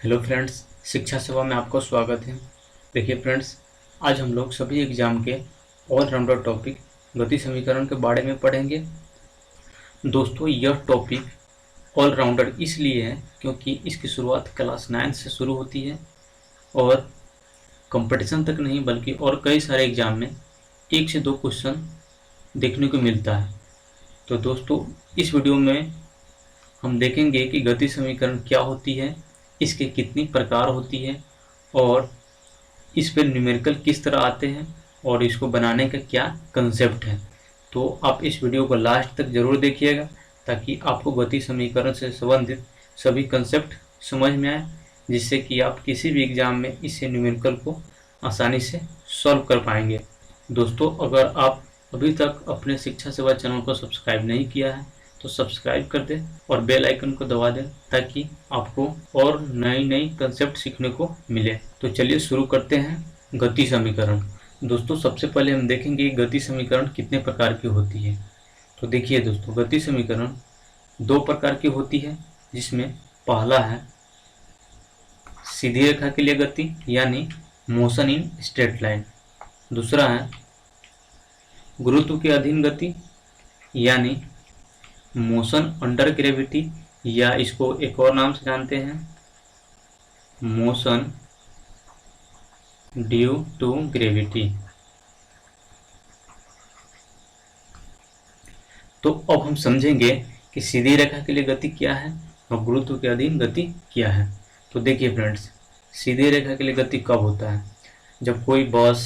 Hello friends, शिक्षा सेवा में आपका स्वागत है। देखिए फ्रेंड्स, आज हम लोग सभी एग्जाम के ऑलराउंडर टॉपिक गति समीकरण के बारे में पढ़ेंगे। दोस्तों, यह टॉपिक ऑलराउंडर इसलिए है क्योंकि इसकी शुरुआत क्लास 9 से शुरू होती है और कंपटीशन तक नहीं बल्कि और कई सारे एग्जाम में 1 से 2 क्वेश्चन देखने को मिलता है। तो दोस्तों, इस वीडियो में हम देखेंगे कि गति समीकरण क्या होती है, इसके कितनी प्रकार होती है और इस पर न्यूमेरिकल किस तरह आते हैं और इसको बनाने का क्या कंसेप्ट है। तो आप इस वीडियो को लास्ट तक ज़रूर देखिएगा ताकि आपको गति समीकरण से संबंधित सभी कंसेप्ट समझ में आए, जिससे कि आप किसी भी एग्ज़ाम में इस न्यूमेरिकल को आसानी से सॉल्व कर पाएंगे। दोस्तों, अगर आप अभी तक अपने शिक्षा सेवा चैनल को सब्सक्राइब नहीं किया है तो सब्सक्राइब कर दें और बेल आइकन को दबा दें ताकि आपको और नई नई कंसेप्ट सीखने को मिले। तो चलिए शुरू करते हैं गति समीकरण। दोस्तों, सबसे पहले हम देखेंगे गति समीकरण कितने प्रकार की होती है। तो देखिए दोस्तों, गति समीकरण 2 प्रकार की होती है, जिसमें पहला है सीधी रेखा के लिए गति यानी मोशन इन स्ट्रेट लाइन। दूसरा है गुरुत्व के अधीन गति यानी मोशन अंडर ग्रेविटी, या इसको एक और नाम से जानते हैं मोशन ड्यू टू ग्रेविटी। तो अब हम समझेंगे कि सीधी रेखा के लिए गति क्या है और गुरुत्व के अधीन गति क्या है। तो देखिए फ्रेंड्स, सीधी रेखा के लिए गति कब होता है? जब कोई बस,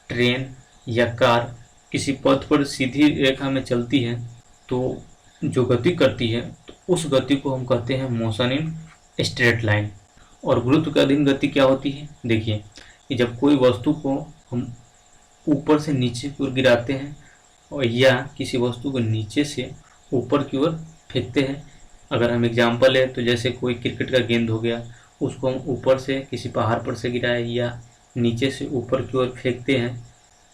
ट्रेन या कार किसी पथ पर सीधी रेखा में चलती है तो जो गति करती है तो उस गति को हम कहते हैं मोशन इन स्ट्रेट लाइन। और गुरुत्व के अधीन गति क्या होती है? देखिए कि जब कोई वस्तु को हम ऊपर से नीचे की ओर गिराते हैं और या किसी वस्तु को नीचे से ऊपर की ओर फेंकते हैं। अगर हम एग्जाम्पल है तो जैसे कोई क्रिकेट का गेंद हो गया, उसको हम ऊपर से किसी पहाड़ पर से गिराए या नीचे से ऊपर की ओर फेंकते हैं,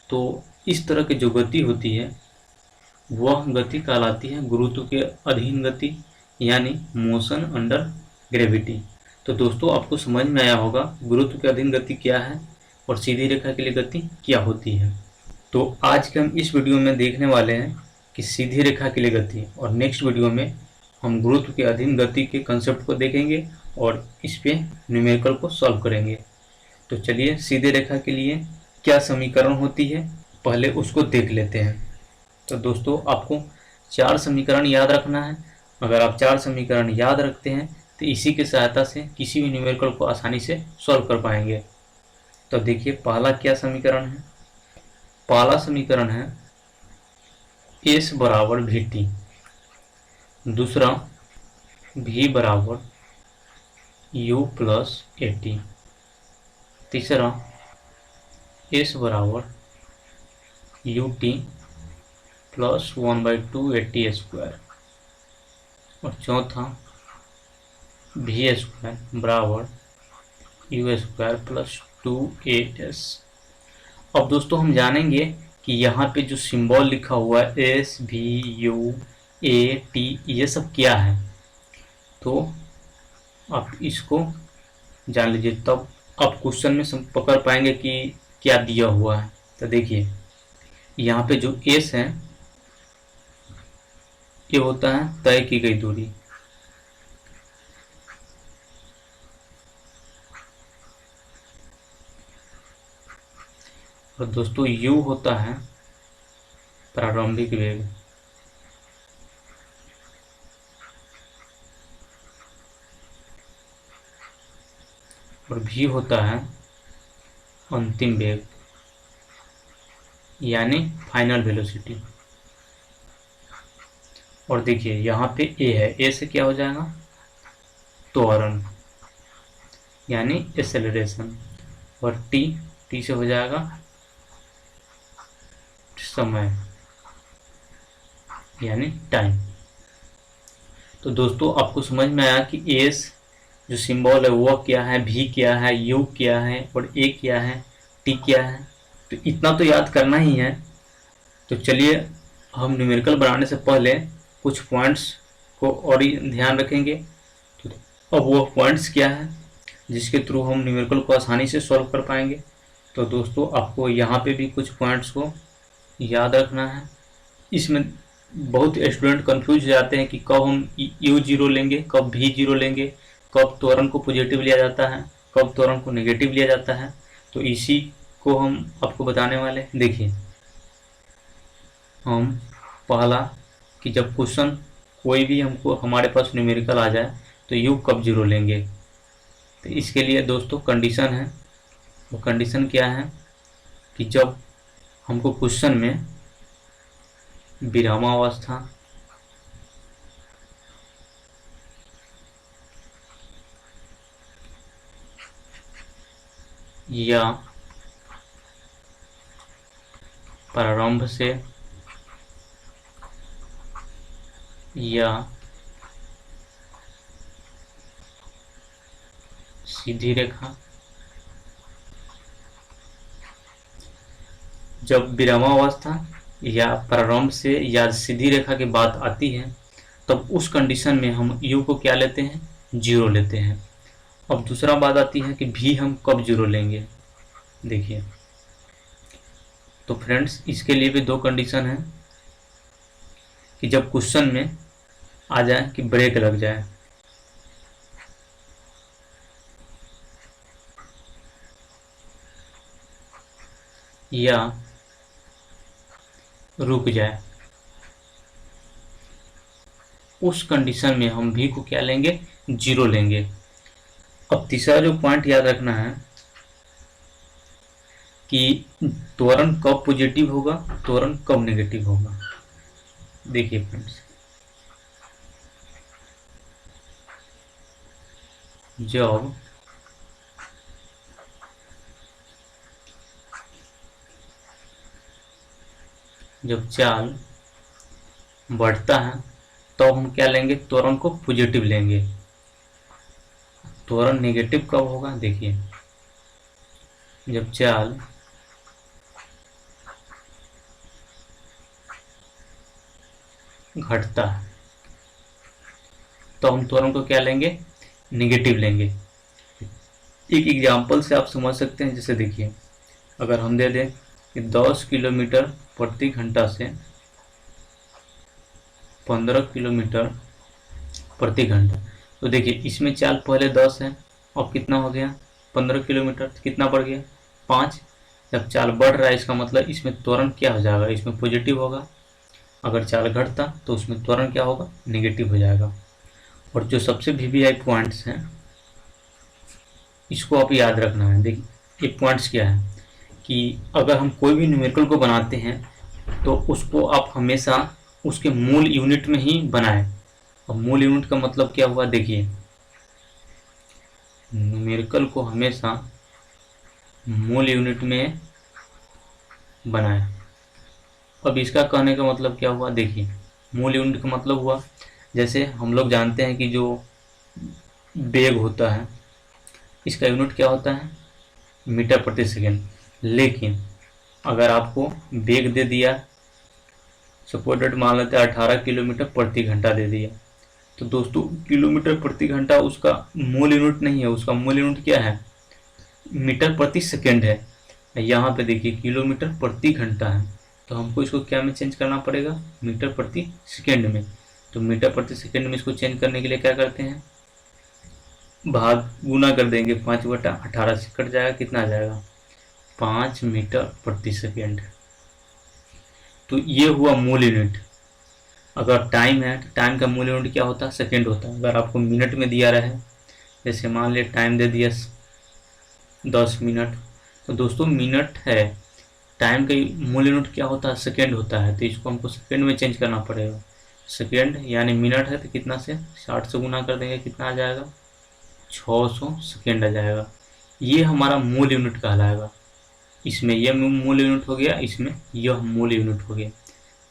तो इस तरह की जो गति होती है वह गति कहलाती है गुरुत्व के अधीन गति यानी मोशन अंडर ग्रेविटी। तो दोस्तों, आपको समझ में आया होगा गुरुत्व के अधीन गति क्या है और सीधी रेखा के लिए गति क्या होती है। तो आज के हम इस वीडियो में देखने वाले हैं कि सीधी रेखा के लिए गति, और नेक्स्ट वीडियो में हम गुरुत्व के अधीन गति के कंसेप्ट को देखेंगे और इस पे न्यूमेरिकल को सॉल्व करेंगे। तो चलिए, सीधी रेखा के लिए क्या समीकरण होती है पहले उसको देख लेते हैं। तो दोस्तों, आपको 4 समीकरण याद रखना है। अगर आप 4 समीकरण याद रखते हैं तो इसी की सहायता से किसी भी न्यूमेरिकल को आसानी से सॉल्व कर पाएंगे। तो देखिए, पहला क्या समीकरण है? पहला समीकरण है S बराबर VT। दूसरा V बराबर U प्लस AT। तीसरा S बराबर UT प्लस 1/2 AT स्क्वायर। और चौथा V स्क्वायर बराबर U स्क्वायर प्लस 2AS। अब दोस्तों, हम जानेंगे कि यहाँ पे जो सिंबल लिखा हुआ है S V U A T, ये सब क्या है। तो आप इसको जान लीजिए, तब आप क्वेश्चन में पकड़ पाएंगे कि क्या दिया हुआ है। तो देखिए, यहाँ पे जो S है ये होता है तय की गई दूरी, और दोस्तों U होता है प्रारंभिक वेग, और V होता है अंतिम वेग यानी फाइनल वेलोसिटी। और देखिए, यहाँ पे A है, A से क्या हो जाएगा? त्वरण यानी एक्सेलरेशन, और T से हो जाएगा समय यानी टाइम। तो दोस्तों, आपको समझ में आया कि S जो सिंबल है वो क्या है, V क्या है, U क्या है और A क्या है, T क्या है। तो इतना तो याद करना ही है। तो चलिए, हम न्यूमेरिकल बनाने से पहले कुछ पॉइंट्स को और ही ध्यान रखेंगे। तो अब वो पॉइंट्स क्या है? जिसके थ्रू हम न्यूमेरिकल को आसानी से सॉल्व कर पाएंगे। तो दोस्तों आपको यहाँ पे भी कुछ पॉइंट्स को याद रखना है। इसमें बहुत स्टूडेंट कंफ्यूज हो जाते हैं कि कब हम यू जीरो लेंगे, कब भी जीरो लेंगे, कब त्वरण को पॉजिटिव लिया जाता है, कब त्वरण को नेगेटिव लिया जाता है। तो इसी को हम आपको बताने वाले हैं। देखिए, हम पहला कि जब क्वेश्चन कोई भी हमको हमारे पास न्यूमेरिकल आ जाए तो यू कब जीरो लेंगे। तो इसके लिए दोस्तों कंडीशन है, वो कंडीशन क्या है कि जब हमको क्वेश्चन में विरामावस्था या प्रारंभ से या सीधी रेखा, जब विरामावस्था या प्रारंभ से या सीधी रेखा की बात आती है तब उस कंडीशन में हम यू को क्या लेते हैं, जीरो लेते हैं। अब दूसरा बात आती है कि भी हम कब जीरो लेंगे। देखिए, तो फ्रेंड्स इसके लिए भी दो कंडीशन है कि जब क्वेश्चन में आ जाए कि ब्रेक लग जाए, या रुक जाए, उस कंडीशन में हम भी को क्या लेंगे, जीरो लेंगे। अब तीसरा जो पॉइंट याद रखना है कि त्वरण कब पॉजिटिव होगा, त्वरण कब नेगेटिव होगा। देखिए फ्रेंड्स, जब चाल बढ़ता है तो हम क्या लेंगे, त्वरण को पॉजिटिव लेंगे। त्वरण नेगेटिव कब होगा, देखिए जब चाल घटता है तो हम त्वरण को क्या लेंगे, नेगेटिव लेंगे। एक एग्जांपल से आप समझ सकते हैं। जैसे देखिए, अगर हम दे दें कि 10 किलोमीटर प्रति घंटा से 15 किलोमीटर प्रति घंटा, तो देखिए इसमें चाल पहले 10 है, अब कितना हो गया 15 किलोमीटर, कितना बढ़ गया 5। जब चाल बढ़ रहा है इसका मतलब इसमें त्वरण क्या हो जाएगा, इसमें पॉजिटिव होगा। अगर चाल घटता तो उसमें त्वरण क्या होगा, नेगेटिव हो जाएगा। और जो सबसे वीवीआई पॉइंट्स हैं इसको आप याद रखना है। देखिए ये पॉइंट्स क्या है कि अगर हम कोई भी न्यूमेरिकल को बनाते हैं तो उसको आप हमेशा उसके मूल यूनिट में ही बनाएं। अब मूल यूनिट का मतलब क्या हुआ, देखिए न्यूमेरिकल को हमेशा मूल यूनिट में बनाएं। अब इसका कहने का मतलब क्या हुआ, देखिए मूल यूनिट का मतलब हुआ, जैसे हम लोग जानते हैं कि जो वेग होता है इसका यूनिट क्या होता है, मीटर प्रति सेकेंड। लेकिन अगर आपको वेग दे दिया, सपोर्टेड मान लेते हैं 18 किलोमीटर प्रति घंटा दे दिया, तो दोस्तों किलोमीटर प्रति घंटा उसका मूल यूनिट नहीं है, उसका मूल यूनिट क्या है, मीटर प्रति सेकेंड है। यहाँ पे देखिए किलोमीटर प्रति घंटा है, तो हमको इसको क्या में चेंज करना पड़ेगा, मीटर प्रति सेकेंड में। तो मीटर प्रति सेकेंड में इसको चेंज करने के लिए क्या करते हैं, भाग गुना कर देंगे, 5/18 से कट जाएगा, कितना आ जाएगा 5 मीटर प्रति सेकेंड। तो ये हुआ मूल यूनिट। अगर टाइम है तो टाइम का मूल यूनिट क्या होता है, सेकेंड होता है। अगर आपको मिनट में दिया रहे, जैसे मान लिया टाइम दे दिया 10 मिनट, तो दोस्तों मिनट है, टाइम का मूल यूनिट क्या होता है, सेकेंड होता है। तो इसको हमको सेकेंड में चेंज करना पड़ेगा। सेकेंड यानी मिनट है तो कितना से 60 से गुना कर देंगे, कितना आ जाएगा 600 सेकेंड आ जाएगा। ये हमारा मूल यूनिट कहलाएगा। इसमें यह मूल यूनिट हो गया, इसमें यह मूल यूनिट हो गया।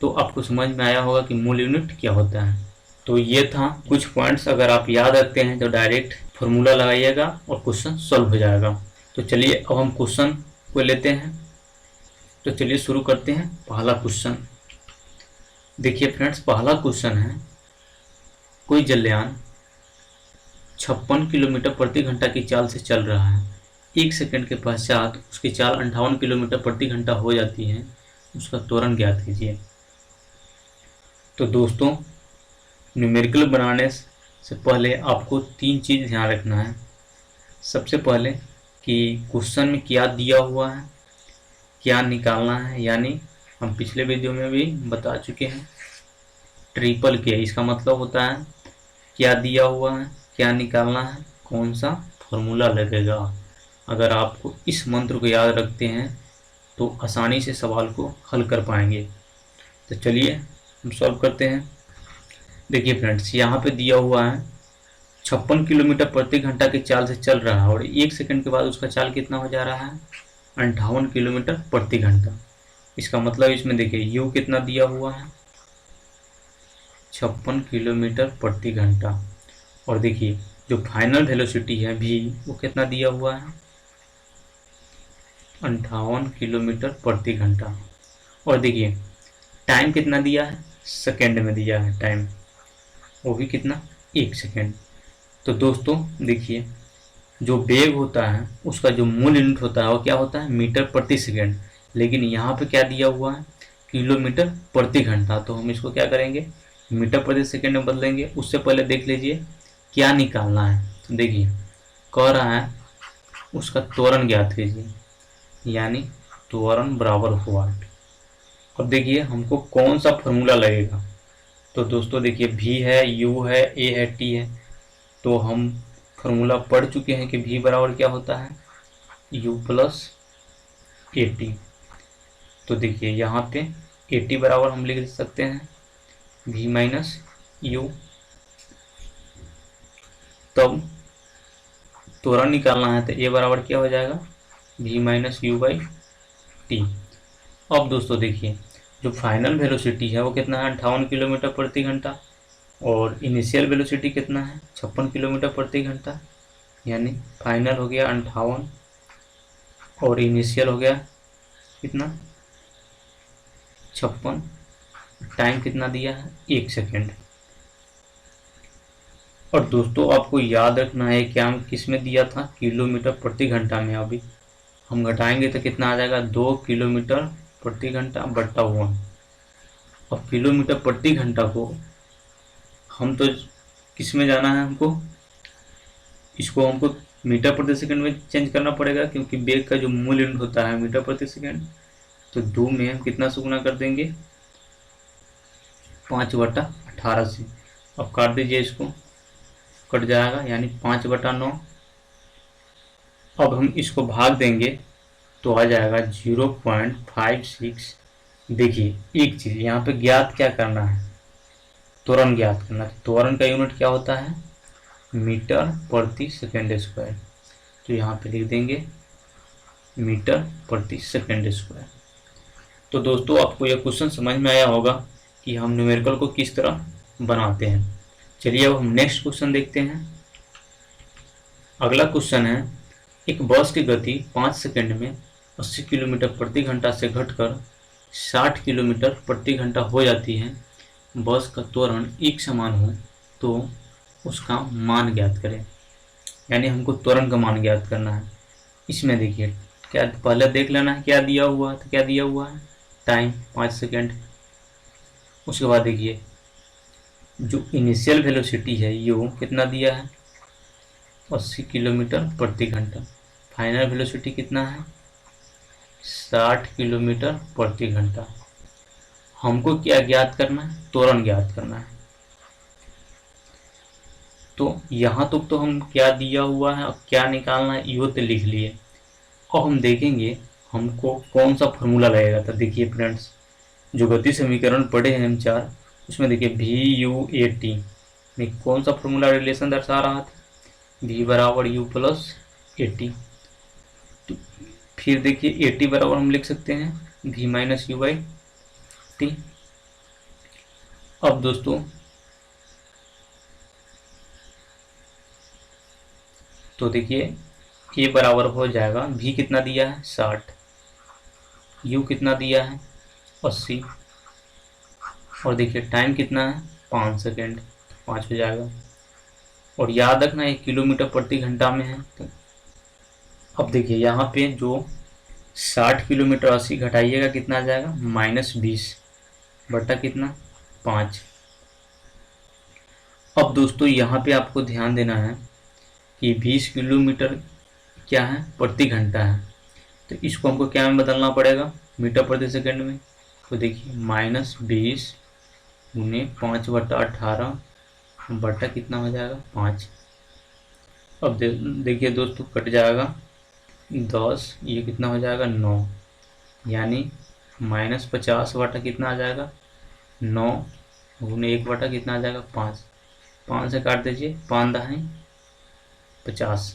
तो आपको समझ में आया होगा कि मूल यूनिट क्या होता है। तो ये था कुछ पॉइंट्स, अगर आप याद रखते हैं तो डायरेक्ट फॉर्मूला लगाइएगा और क्वेश्चन सॉल्व हो जाएगा। तो चलिए अब हम क्वेश्चन को लेते हैं। तो चलिए शुरू करते हैं। पहला क्वेश्चन देखिए फ्रेंड्स, पहला क्वेश्चन है, कोई जलयान 56 किलोमीटर प्रति घंटा की चाल से चल रहा है, 1 सेकंड के पश्चात उसकी चाल 58 किलोमीटर प्रति घंटा हो जाती है, उसका त्वरण ज्ञात कीजिए। तो दोस्तों, न्यूमेरिकल बनाने से पहले आपको 3 चीज़ ध्यान रखना है। सबसे पहले कि क्वेश्चन में क्या दिया हुआ है, क्या निकालना है, यानी हम पिछले वीडियो में भी बता चुके हैं, ट्रिपल के इसका मतलब होता है क्या दिया हुआ है, क्या निकालना है, कौन सा फॉर्मूला लगेगा। अगर आपको इस मंत्र को याद रखते हैं तो आसानी से सवाल को हल कर पाएंगे। तो चलिए हम सॉल्व करते हैं। देखिए फ्रेंड्स, यहाँ पे दिया हुआ है 56 किलोमीटर प्रति घंटा की चाल से चल रहा है और 1 सेकंड के बाद उसका चाल कितना हो जा रहा है, 58 किलोमीटर प्रति घंटा। इसका मतलब इसमें देखिए यू कितना दिया हुआ है, 56 किलोमीटर प्रति घंटा, और देखिए जो फाइनल वेलोसिटी है भी वो कितना दिया हुआ है, 58 किलोमीटर प्रति घंटा। और देखिए टाइम कितना दिया है, सेकेंड में दिया है टाइम, वो भी कितना, 1 सेकेंड। तो दोस्तों देखिए, जो वेग होता है उसका जो मूल यूनिट होता है वो क्या होता है, मीटर प्रति सेकेंड, लेकिन यहाँ पे क्या दिया हुआ है, किलोमीटर प्रति घंटा। तो हम इसको क्या करेंगे, मीटर प्रति सेकेंड में बदलेंगे। उससे पहले देख लीजिए क्या निकालना है। तो देखिए कह रहा है उसका त्वरण ज्ञात कीजिए, यानी त्वरण बराबर वाट। अब देखिए हमको कौन सा फॉर्मूला लगेगा। तो दोस्तों देखिए v है, u है, a है, t है। तो हम फॉर्मूला पढ़ चुके हैं कि v बराबर क्या होता है, u प्लस ए टी। तो देखिए यहाँ पे ए टी बराबर हम लिख सकते हैं v माइनस यू। तब त्वरण निकालना है तो a बराबर क्या हो जाएगा, v minus you by T. अब दोस्तों देखिए जो फाइनल वेलोसिटी है वो कितना है, 58 किलोमीटर प्रति घंटा, और इनिशियल वेलोसिटी कितना है, 56 किलोमीटर प्रति घंटा, यानी फाइनल हो गया 58 और इनिशियल हो गया कितना, 56। टाइम कितना दिया है, 1 सेकेंड। और दोस्तों आपको याद रखना है क्या किस में दिया था, किलोमीटर प्रति घंटा में। अभी हम घटाएंगे तो कितना आ जाएगा, 2 किलोमीटर प्रति घंटा बट्टा 1। और किलोमीटर प्रति घंटा को हम तो किस में जाना है हमको, इसको हमको मीटर प्रति सेकंड में चेंज करना पड़ेगा, क्योंकि वेग का जो मूल यूनिट होता है मीटर प्रति सेकंड। तो 2 में हम कितना से गुना कर देंगे, 5/18 से। अब काट दीजिए, इसको कट जाएगा, यानी 5/9। अब हम इसको भाग देंगे तो आ जाएगा 0.56। देखिए एक चीज़ यहाँ पे ज्ञात क्या करना है, त्वरण ज्ञात करना है। त्वरण का यूनिट क्या होता है, मीटर प्रति सेकेंड स्क्वायर। तो यहाँ पे लिख देंगे मीटर प्रति सेकेंड स्क्वायर। तो दोस्तों आपको यह क्वेश्चन समझ में आया होगा कि हम न्यूमेरिकल को किस तरह बनाते हैं। चलिए अब हम नेक्स्ट क्वेश्चन देखते हैं। अगला क्वेश्चन है, एक बस की गति 5 सेकंड में 80 किलोमीटर प्रति घंटा से घटकर 60 किलोमीटर प्रति घंटा हो जाती है। बस का त्वरण एक समान हो तो उसका मान ज्ञात करें। यानी हमको त्वरण का मान ज्ञात करना है। इसमें देखिए क्या, पहले देख लेना है क्या दिया हुआ है। तो क्या दिया हुआ है, टाइम 5 सेकंड। उसके बाद देखिए जो इनिशियल वेलोसिटी है यू कितना दिया है, 80 किलोमीटर प्रति घंटा। फाइनल वेलोसिटी कितना है, 60 किलोमीटर प्रति घंटा। हमको क्या ज्ञात करना है, त्वरण ज्ञात करना है। तो यहाँ तक तो हम क्या दिया हुआ है, अब क्या निकालना है यो तो लिख लिए। अब हम देखेंगे हमको कौन सा फॉर्मूला लगेगा। तो देखिए फ्रेंड्स, जो गति समीकरण पढ़े हैं हम 4, उसमें देखिए वी यू ए टी में कौन सा फॉर्मूला रिलेशन दर्शा रहा था, v बराबर u प्लस ए टी। तो फिर देखिए ए टी बराबर हम लिख सकते हैं v minus you by T. अब दोस्तों तो देखिए a बराबर हो जाएगा, v कितना दिया है 60, u कितना दिया है 80, और देखिए टाइम कितना है 5 सेकेंड, 5 हो जाएगा। और याद रखना ये किलोमीटर प्रति घंटा में है। तो अब देखिए यहाँ पे जो 60 किलोमीटर 80 घटाइएगा कितना आ जाएगा, -20 बटा कितना 5। अब दोस्तों यहाँ पे आपको ध्यान देना है कि 20 किलोमीटर क्या है, प्रति घंटा है। तो इसको हमको क्या में बदलना पड़ेगा, मीटर प्रति सेकंड में। तो देखिए -20 गुने 5/18 बटा कितना हो जाएगा 5। अब देखिए दोस्तों कट जाएगा 10, ये कितना हो जाएगा 9, यानी -50 बटा कितना आ जाएगा 9 गुने 1 बटा कितना आ जाएगा 5। 5 से काट दीजिए, 5 दाएँ 50।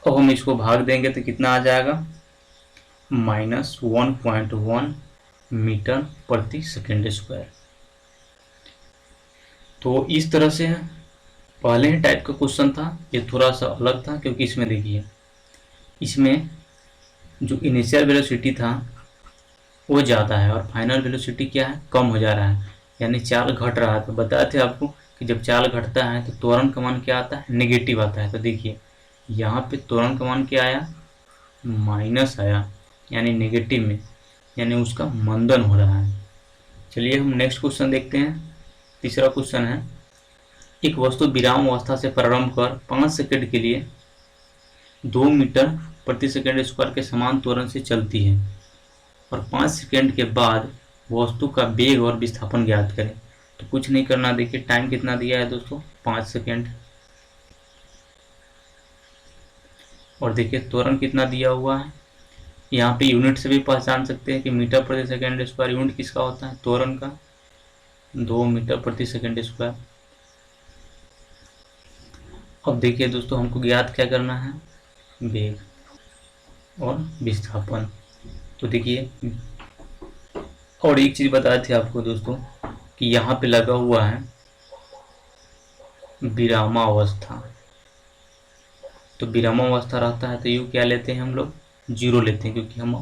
अब हम इसको भाग देंगे तो कितना आ जाएगा, -1.1 मीटर प्रति सेकेंड स्क्वायर। तो इस तरह से पहले ही टाइप का क्वेश्चन था, ये थोड़ा सा अलग था क्योंकि इसमें देखिए, इसमें जो इनिशियल वेलोसिटी था वो ज़्यादा है और फाइनल वेलोसिटी क्या है, कम हो जा रहा है, यानी चाल घट रहा है। तो बताए थे आपको कि जब चाल घटता है तो त्वरण का मान क्या आता है, नेगेटिव आता है। तो देखिए यहाँ पे त्वरण का मान क्या आया, माइनस आया, यानी नेगेटिव में, यानी उसका मंदन हो रहा है। चलिए हम नेक्स्ट क्वेश्चन देखते हैं। तीसरा क्वेश्चन है, एक वस्तु विराम अवस्था से प्रारंभ कर 5 सेकंड के लिए 2 मीटर प्रति सेकंड स्क्वायर के समान त्वरण से चलती है और 5 सेकंड के बाद वस्तु का वेग और विस्थापन ज्ञात करें। तो कुछ नहीं करना, देखिए टाइम कितना दिया है दोस्तों, 5 सेकंड, और देखिए त्वरण कितना दिया हुआ है। यहाँ पे यूनिट से भी पहचान सकते हैं कि मीटर प्रति सेकंड स्क्वायर यूनिट किसका होता है, त्वरण का, 2 मीटर प्रति सेकंड स्क्वायर। अब देखिए दोस्तों हमको ज्ञात क्या करना है, वेग और विस्थापन। तो देखिए, और एक चीज़ बताए थे आपको दोस्तों कि यहाँ पे लगा हुआ है विरामावस्था। तो विरामावस्था रहता है तो यू क्या लेते हैं हम लोग, 0 लेते हैं, क्योंकि हम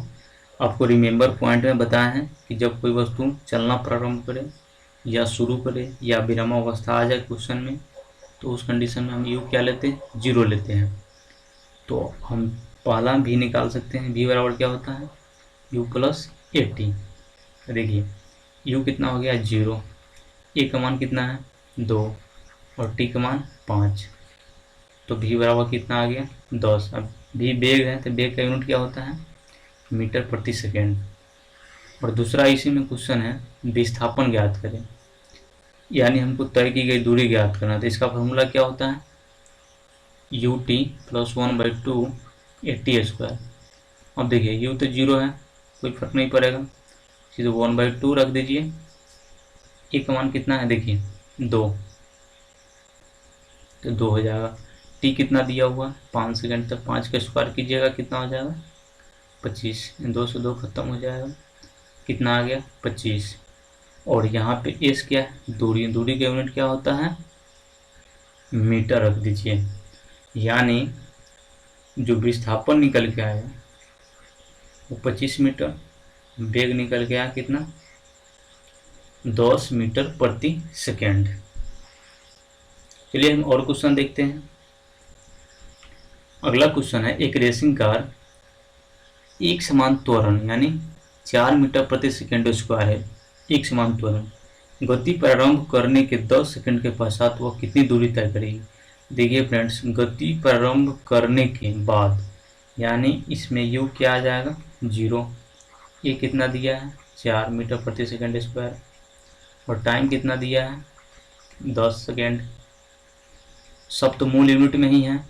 आपको रिमेंबर पॉइंट में बताए हैं कि जब कोई वस्तु चलना प्रारंभ करे या शुरू करे या विरामावस्था आ जाए क्वेश्चन में, तो उस कंडीशन में हम यू क्या लेते हैं, 0 लेते हैं। तो हम पहला भी निकाल सकते हैं, भी बराबर क्या होता है, u + 80। देखिए u कितना हो गया 0, a का मान कितना है 2 और t का मान 5, तो v बराबर कितना आ गया 10। अब v वेग है तो वेग का यूनिट क्या होता है, मीटर प्रति सेकेंड। और दूसरा इसी में क्वेश्चन है, विस्थापन ज्ञात करें, यानी हमको तय की गई दूरी ज्ञात करना। तो इसका फॉर्मूला क्या होता है, ut + 1/2 80²। अब देखिए u तो 0 है, कोई फर्क नहीं पड़ेगा, सीधे 1/2 रख दीजिए। a का मान कितना है, देखिए 2, तो 2 हो जाएगा। t कितना दिया हुआ 5 सेकंड तक, 5 का स्क्वायर कीजिएगा कितना हो जाएगा 25, 2 से 2 खत्म हो जाएगा, कितना आ गया 25। और यहाँ पे s क्या है, दूरी, दूरी का यूनिट क्या होता है, मीटर रख दीजिए। यानी जो विस्थापन निकल के आया वो 25 मीटर, वेग निकल के आया कितना 10 मीटर प्रति सेकेंड। चलिए हम और क्वेश्चन देखते हैं। अगला क्वेश्चन है, एक रेसिंग कार एक समान त्वरण यानी 4 मीटर प्रति सेकेंड स्क्वायर है, एक समान त्वरण, गति प्रारंभ करने के 10 सेकंड के पश्चात वह कितनी दूरी तय करेगी। देखिए फ्रेंड्स, गति प्रारंभ करने के बाद, यानी इसमें u क्या आ जाएगा 0, ये कितना दिया है 4 मीटर प्रति सेकंड स्क्वायर, और टाइम कितना दिया है 10 सेकंड। सब तो मूल यूनिट में ही है,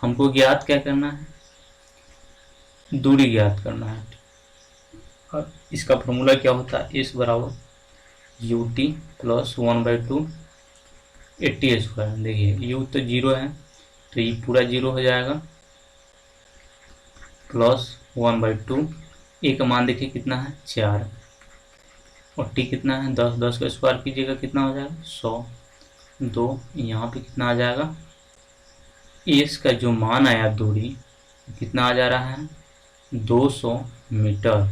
हमको ज्ञात क्या करना है, दूरी ज्ञात करना है। और इसका फॉर्मूला क्या होता है, s बराबर ut + 1/2 80²। देखिए u तो 0 है तो ये पूरा 0 हो जाएगा, प्लस 1/2, a का मान देखिए कितना है 4, और t कितना है 10, 10 का स्क्वायर कीजिएगा कितना हो जाएगा 100, 2, यहाँ पे कितना आ जाएगा, s का जो मान आया दूरी कितना आ जा रहा है 200 मीटर।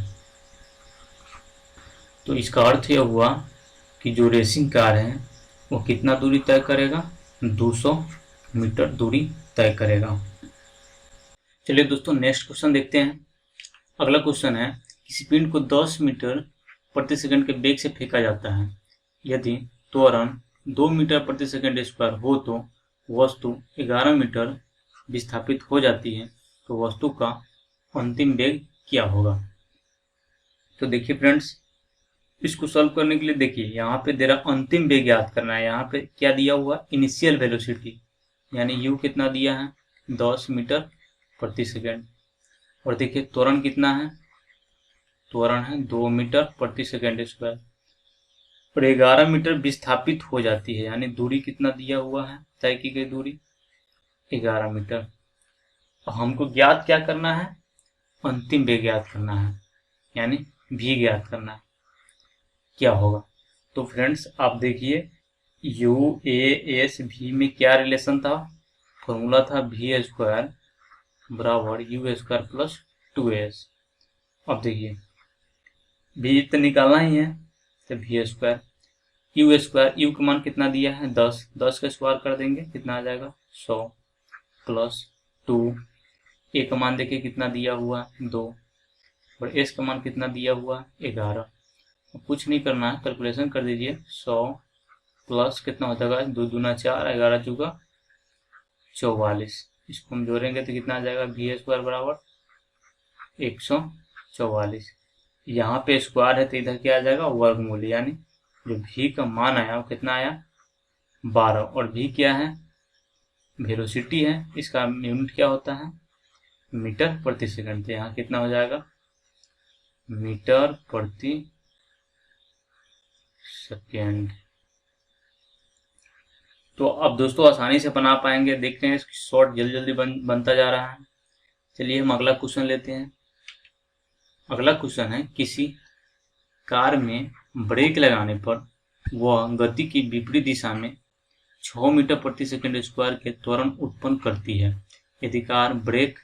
तो इसका अर्थ यह हुआ कि जो रेसिंग कार है वो कितना दूरी तय करेगा, 200 मीटर दूरी तय करेगा। चलिए दोस्तों नेक्स्ट क्वेश्चन देखते हैं। अगला क्वेश्चन है, किसी पिंड को 10 मीटर प्रति सेकंड के वेग से फेंका जाता है। यदि त्वरण 2 मीटर प्रति सेकंड स्क्वायर हो तो वस्तु 11 मीटर विस्थापित हो जाती है, तो वस्तु का अंतिम वेग क्या होगा। तो देखिए फ्रेंड्स, इसको सॉल्व करने के लिए देखिए यहाँ पे तेरा अंतिम वेग याद करना है। यहाँ पे क्या दिया हुआ, इनिशियल वेलोसिटी, यानी u कितना दिया है 10 मीटर प्रति सेकंड। और देखिए त्वरण कितना है, त्वरण है 2 मीटर प्रति सेकंड स्क्वायर और 11 मीटर विस्थापित हो जाती है, यानी दूरी कितना दिया हुआ है, तय की गई दूरी 11 मीटर। हमको ज्ञात क्या करना है, अंतिम वेग ज्ञात करना है, यानी v ज्ञात करना है, क्या होगा। तो फ्रेंड्स आप देखिए यू ए एस भी में क्या रिलेशन था, फॉर्मूला था वी स्क्वायर बराबर यू स्क्वायर प्लस 2s। अब देखिए भी तो निकालना ही है, तो वी स्क्वायर यू का मान कितना दिया है 10, 10 का स्क्वायर कर देंगे कितना आ जाएगा 100 प्लस 2, ए का मान देखिए कितना दिया हुआ 2 और एस का मान कितना दिया हुआ 11। कुछ नहीं करना है, कैलकुलेशन कर दीजिए 100 प्लस कितना हो जाएगा 2 दूना 4, 11 चौका 44। इसको हम जोड़ेंगे तो कितना आ जाएगा वी स्क्वायर बराबर 144। यहाँ पे स्क्वायर है तो इधर क्या आ जाएगा वर्गमूल, यानी जो भी का मान आया वो कितना आया 12। और भी क्या है, वेलोसिटी है, इसका यूनिट क्या होता है मीटर प्रति सेकंड। तो यहाँ कितना हो जाएगा मीटर प्रति सेकेंड। तो अब दोस्तों आसानी से बना पाएंगे, देखते हैं शॉर्ट जल्दी जल्दी बनता जा रहा है। चलिए हम अगला क्वेश्चन लेते हैं। अगला क्वेश्चन है, किसी कार में ब्रेक लगाने पर वह गति की विपरीत दिशा में 6 मीटर प्रति सेकंड स्क्वायर के त्वरण उत्पन्न करती है। यदि कार ब्रेक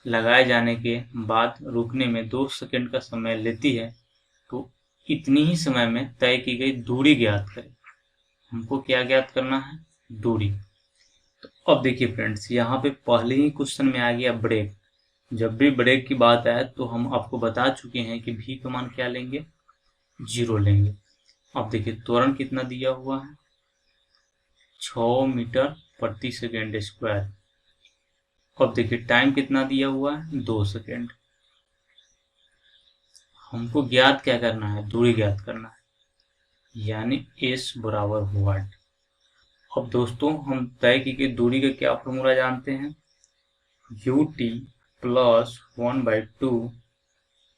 लगाए जाने के बाद रुकने में 2 सेकंड का समय लेती है तो इतनी ही समय में तय की गई दूरी ज्ञात करें। हमको क्या ज्ञात करना है, दूरी। तो अब देखिए फ्रेंड्स, यहाँ पे पहले ही क्वेश्चन में आ गया ब्रेक। जब भी ब्रेक की बात आए तो हम आपको बता चुके हैं कि v का मान क्या लेंगे 0 लेंगे। अब देखिए त्वरण कितना दिया हुआ है 6 मीटर प्रति सेकेंड स्क्वायर। अब देखिए टाइम कितना दिया हुआ है 2 सेकेंड। हमको ज्ञात क्या करना है, दूरी ज्ञात करना है, यानी s बराबर वाट। अब दोस्तों हम तय की गई दूरी का क्या फॉर्मूला जानते हैं, ut प्लस 1/2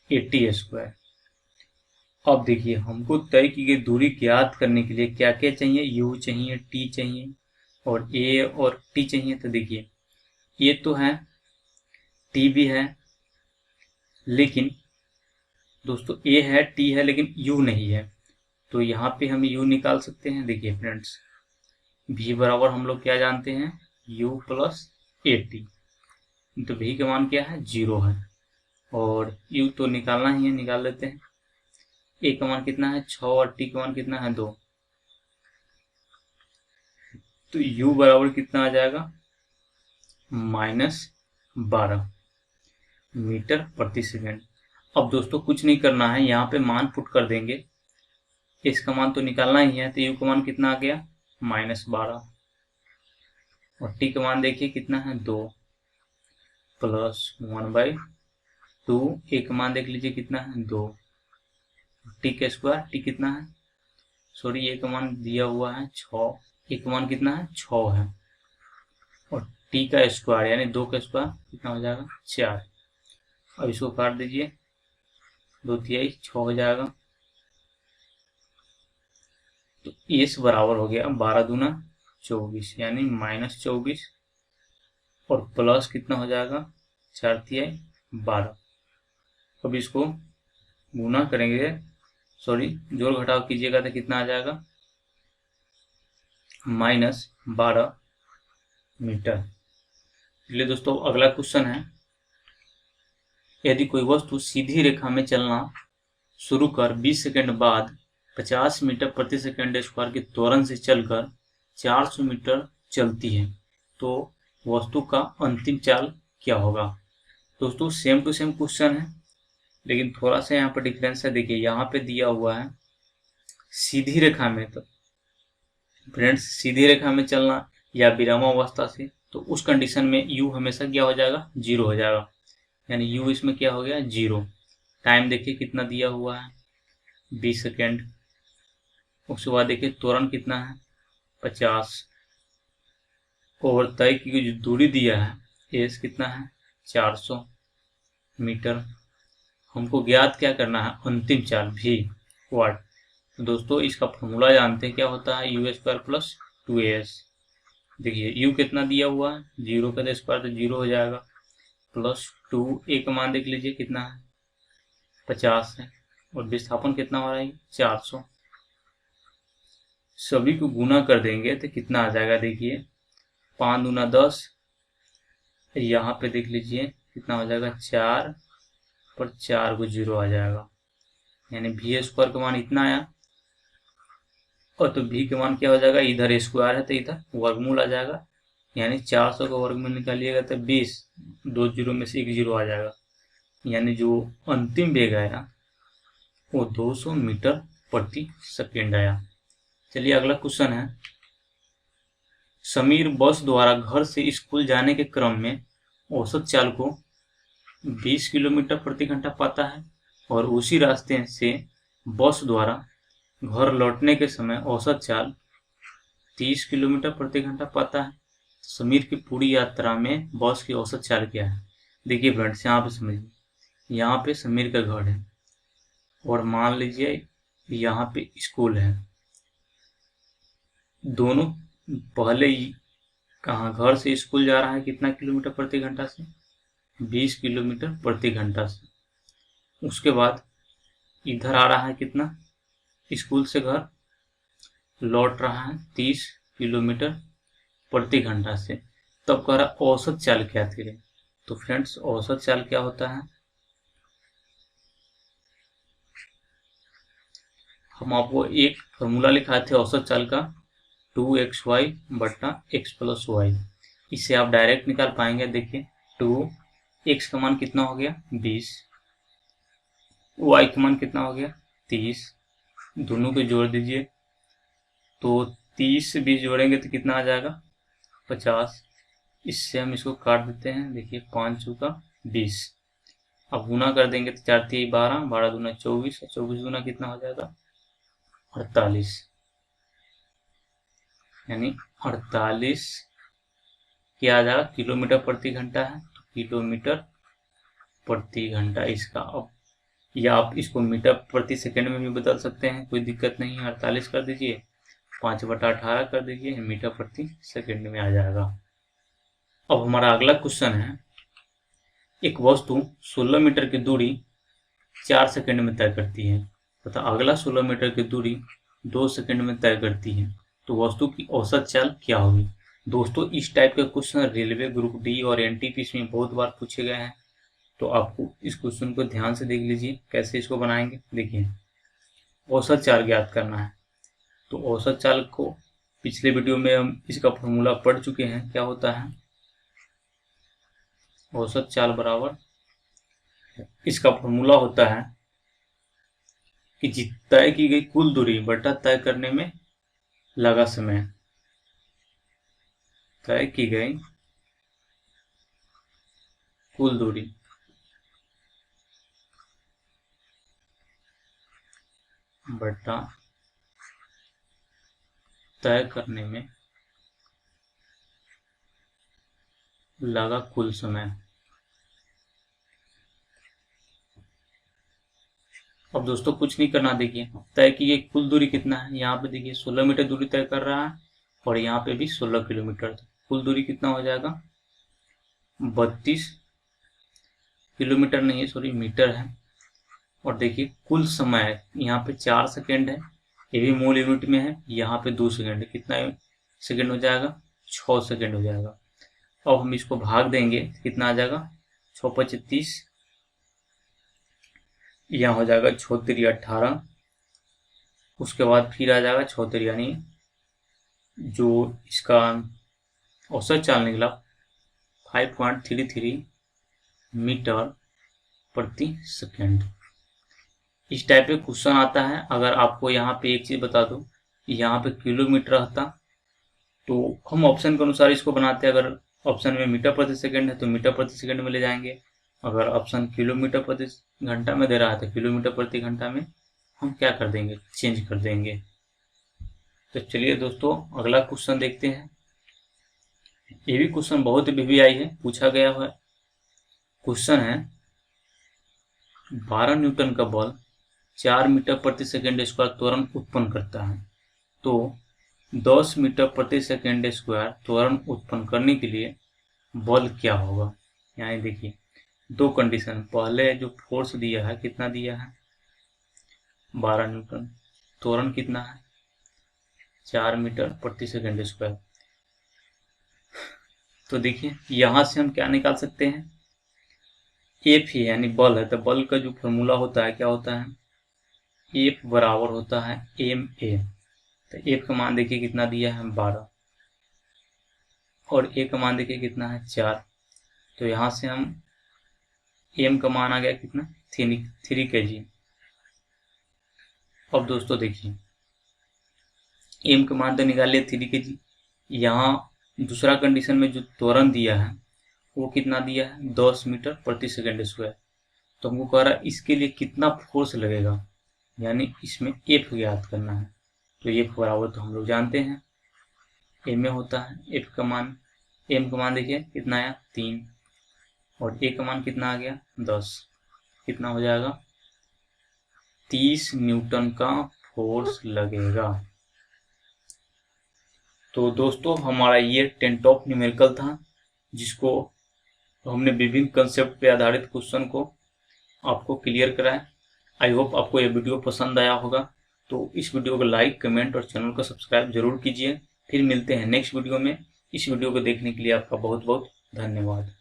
80 स्क्वायर। अब देखिए हमको तय की गई दूरी ज्ञात करने के लिए क्या क्या चाहिए, u चाहिए, t चाहिए और a और t चाहिए। तो देखिए ये तो है, t भी है, लेकिन दोस्तों a है, t है, लेकिन u नहीं है। तो यहाँ पे हम u निकाल सकते हैं। देखिए फ्रेंड्स v बराबर हम लोग क्या जानते हैं u प्लस 80। तो v का मान क्या है 0 है और u तो निकालना ही है, निकाल लेते हैं। a का मान कितना है 6 और t का मान कितना है 2। तो u बराबर कितना आ जाएगा -12 मीटर प्रति सेकेंड। अब दोस्तों कुछ नहीं करना है, यहाँ पे मान पुट कर देंगे, इसका मान तो निकालना ही है। तो u का मान कितना आ गया -12 और t का मान देखिए कितना है 2 प्लस 1/2। a का मान देख लीजिए कितना है 2, t का स्क्वायर, t कितना है, सॉरी a का मान दिया हुआ है 6, a का मान कितना है 6 है और t का स्क्वायर यानी 2 का स्क्वायर कितना हो जाएगा 4। अब इसको काट दीजिए, 2/3 6 हो जाएगा। तो s बराबर हो गया 12 दूना 24 यानी -24 और प्लस कितना हो जाएगा 4/3 12। अब इसको गुना करेंगे, सॉरी जोड़ घटाव कीजिएगा तो कितना आ जाएगा -12 मीटर। चलिए दोस्तों अगला क्वेश्चन है, यदि कोई वस्तु सीधी रेखा में चलना शुरू कर 20 सेकंड बाद 50 मीटर प्रति सेकंड स्क्वायर के त्वरण से चलकर 400 मीटर चलती है तो वस्तु का अंतिम चाल क्या होगा। दोस्तों सेम टू सेम क्वेश्चन है, लेकिन थोड़ा सा यहाँ पर डिफरेंस है। देखिए यहाँ पे दिया हुआ है सीधी रेखा में, तो फ्रेंड्स सीधी रेखा में चलना या विरामावस्था से, तो उस कंडीशन में u हमेशा क्या हो जाएगा, 0 हो जाएगा, यानी u इसमें क्या हो गया, 0। टाइम देखिए कितना दिया हुआ है, 20 सेकेंड। उसके बाद देखिए त्वरण कितना है, 50। और तय की जो दूरी दिया है s कितना है, 400 मीटर। हमको ज्ञात क्या करना है, अंतिम चाल v वाट। तो दोस्तों इसका फॉर्मूला जानते हैं, क्या होता है, u स्क्वायर प्लस 2as। देखिए u कितना दिया हुआ है, 0 का स्क्वायर तो 0 हो जाएगा, प्लस 2 a का मान देख लीजिए कितना है, 50 है, और विस्थापन कितना हो रहा है, 400। सभी को गुना कर देंगे तो कितना आ जाएगा, देखिए 5 दूना 10, यहाँ पे देख लीजिए कितना हो जाएगा, 4 पर 4 को 0 आ जाएगा, यानी v स्क्वायर का मान इतना आया। और तो v का मान क्या हो जाएगा, इधर स्क्वायर है तो इधर वर्गमूल आ जाएगा, यानी 400 का वर्गमूल निकालिएगा तो 20, 2 जीरो में से 1 जीरो आ जाएगा, यानी जो अंतिम वेग आया वो 200 मीटर प्रति सेकेंड आया। चलिए अगला क्वेश्चन है, समीर बस द्वारा घर से स्कूल जाने के क्रम में औसत चाल को 20 किलोमीटर प्रति घंटा पाता है, और उसी रास्ते से बस द्वारा घर लौटने के समय औसत चाल 30 किलोमीटर प्रति घंटा पाता है। समीर की पूरी यात्रा में बस की औसत चाल क्या है। देखिए फ्रेंड्स यहाँ पे समझिए, यहाँ पे समीर का घर है और मान लीजिए यहाँ पे स्कूल है। दोनों पहले ही कहाँ, घर से स्कूल जा रहा है कितना किलोमीटर प्रति घंटा से, 20 किलोमीटर प्रति घंटा से। उसके बाद इधर आ रहा है कितना, स्कूल से घर लौट रहा है 30 किलोमीटर प्रति घंटा से। तब कह रहा औसत चाल क्या थी। तो फ्रेंड्स औसत चाल क्या होता है, हम आपको एक फॉर्मूला लिखाए थे औसत चाल का, 2xy बटा x प्लस वाई। इससे आप डायरेक्ट निकाल पाएंगे। देखिए 2x का मान कितना हो गया, 20, y का मान कितना हो गया, 30। दोनों को जोड़ दीजिए तो 30 से 20 जोड़ेंगे तो कितना आ जाएगा, 50। इससे हम इसको काट देते हैं। देखिए 5 चौका 20, अब गुना कर देंगे तो 4 3 12, 12 दूना 24, 24 दूना कितना हो जाएगा, 48, यानी 48 क्या आ जाएगा, किलोमीटर प्रति घंटा है, तो किलोमीटर प्रति घंटा इसका। अब या आप इसको मीटर प्रति सेकंड में भी बदल सकते हैं, कोई दिक्कत नहीं है। 48 कर दीजिए, 5/18 कर दीजिए, मीटर प्रति सेकंड में आ जाएगा। अब हमारा अगला क्वेश्चन है, एक वस्तु 16 मीटर की दूरी 4 सेकंड में तय करती है तथा अगला 16 मीटर की दूरी 2 सेकंड में तय करती है, तो वस्तु की औसत चाल क्या होगी। दोस्तों इस टाइप के क्वेश्चन रेलवे ग्रुप डी और एनटीपीसी में बहुत बार पूछे गए हैं, तो आपको इस क्वेश्चन को ध्यान से देख लीजिए कैसे इसको बनाएंगे। देखिए औसत चाल ज्ञात करना है, तो औसत चाल को पिछले वीडियो में हम इसका फॉर्मूला पढ़ चुके हैं। क्या होता है औसत चाल बराबर, इसका फॉर्मूला होता है कि तय की गई कुल दूरी बटा तय करने में लगा समय। तय की गई कुल दूरी बटा तय करने में लगा कुल समय। अब दोस्तों कुछ नहीं करना, देखिए तय की गई कुल दूरी कितना है, यहाँ पे देखिए 16 मीटर दूरी तय कर रहा है और यहाँ पे भी 16 किलोमीटर। कुल दूरी कितना हो जाएगा, 32 किलोमीटर नहीं है, सॉरी मीटर है। और देखिए कुल समय यहाँ पे 4 सेकेंड है, ये भी मूल यूनिट में है, यहाँ पे 2 सेकेंड है, कितना सेकेंड हो जाएगा, 6 सेकेंड हो जाएगा। अब हम इसको भाग देंगे तो कितना आ जाएगा, 6 × 35, यहाँ हो जाएगा 6 × 3 = 18। उसके बाद फिर आ जाएगा 6 × 3 यानी जो इसका औसत चाल निकला 5.33 मीटर प्रति सेकेंड। इस टाइप के क्वेश्चन आता है। अगर आपको यहाँ पे एक चीज बता दूं, यहाँ पे किलोमीटर रहता तो हम ऑप्शन के अनुसार इसको बनाते हैं। अगर ऑप्शन में मीटर प्रति सेकंड है तो मीटर प्रति सेकंड में ले जाएंगे। अगर ऑप्शन किलोमीटर प्रति घंटा में दे रहा है तो किलोमीटर प्रति घंटा में हम क्या कर देंगे, चेंज कर देंगे। तो चलिए दोस्तों अगला क्वेश्चन देखते हैं। ये भी क्वेश्चन बहुत वीवीआई है, पूछा गया है। क्वेश्चन है 12 न्यूटन का बल 4 मीटर प्रति सेकंड स्क्वायर त्वरण उत्पन्न करता है, तो 10 मीटर प्रति सेकंड स्क्वायर त्वरण उत्पन्न करने के लिए बल क्या होगा। यानी देखिए दो कंडीशन, पहले जो फोर्स दिया है कितना दिया है 12 न्यूटन, त्वरण कितना है 4 मीटर प्रति सेकंड स्क्वायर। तो देखिए यहां से हम क्या निकाल सकते हैं, एफ ही यानी बल है, तो बल का जो फॉर्मूला होता है क्या होता है, एफ बराबर होता है एम ए। तो एफ का मान देखिए कितना दिया है 12 और ए का मान देखिए कितना है 4। तो यहाँ से हम एम का मान आ गया कितना 3 kg। अब दोस्तों देखिए एम का मान तो निकाल लिया 3 kg। यहाँ दूसरा कंडीशन में जो त्वरण दिया है वो कितना दिया है 10 मीटर प्रति सेकंड स्क्वायर। तो हमको कह रहा है इसके लिए कितना फोर्स लगेगा, यानी इसमें एफ ज्ञात करना है। तो एफ बराबर तो हम लोग जानते हैं एम में होता है एफ का मान, एम का मान देखिए कितना आया 3 और ए का मान कितना आ गया 10, कितना हो जाएगा 30 न्यूटन का फोर्स लगेगा। तो दोस्तों हमारा ये 10 टॉप न्यूमेरिकल था, जिसको हमने विभिन्न कंसेप्ट पे आधारित क्वेश्चन को आपको क्लियर कराया। आई होप आपको ये वीडियो पसंद आया होगा। तो इस वीडियो को लाइक, कमेंट और चैनल को सब्सक्राइब जरूर कीजिए। फिर मिलते हैं नेक्स्ट वीडियो में। इस वीडियो को देखने के लिए आपका बहुत बहुत धन्यवाद।